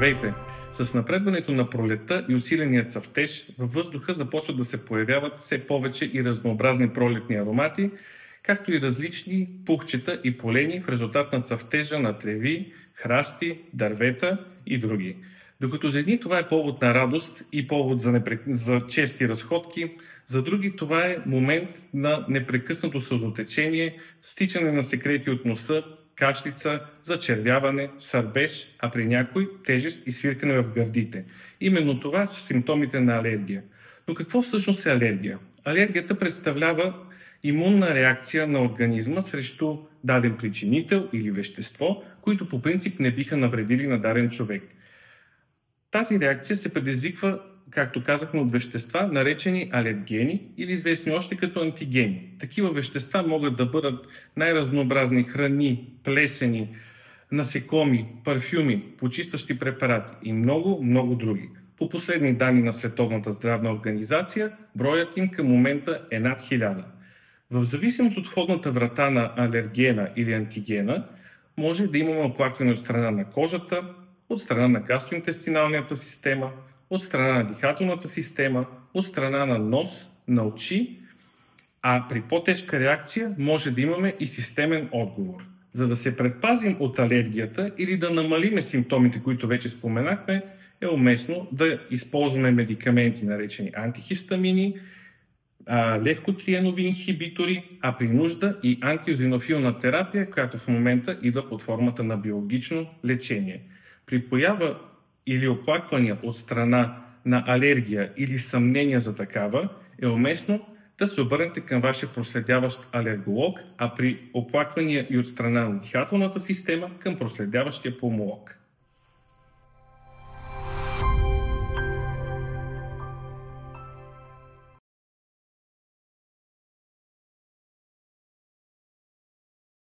Здравейте! С напредването на пролетта и усиленият цъфтеж във въздуха започват да се появяват все повече и разнообразни пролетни аромати, както и различни пухчета и полени в резултат на цъфтежа на треви, храсти, дървета и други. Докато за едни това е повод на радост и повод за чести разходки, за други това е момент на непрекъснато сълзотечение, стичане на секрети от носа, кашлица, зачервяване, сърбеж, а при някой тежест и свиркане в гърдите. Именно това са симптомите на алергия. Но какво всъщност е алергия? Алергията представлява имунна реакция на организма срещу даден причинител или вещество, които по принцип не биха навредили на даден човек. Тази реакция се предизвиква, както казахме, от вещества, наречени алергени или известни още като антигени. Такива вещества могат да бъдат най-разнообразни храни, плесени, насекоми, парфюми, почистващи препарати и много, много други. По последни данни на Световната здравна организация, броят им към момента е над 1000. В зависимост от входната врата на алергена или антигена, може да имаме оплакване от страна на кожата, от страна на гастроинтестиналната система, от страна на дихателната система, от страна на нос, на очи, а при по-тежка реакция може да имаме и системен отговор. За да се предпазим от алергията или да намалиме симптомите, които вече споменахме, е уместно да използваме медикаменти, наречени антихистамини, левкотриенови инхибитори, а при нужда и антиозинофилна терапия, която в момента идва под формата на биологично лечение. При поява или оплаквания от страна на алергия или съмнения за такава, е уместно да се обърнете към вашия проследяващ алерголог, а при оплаквания и от страна на дихателната система към проследяващия пулмолог.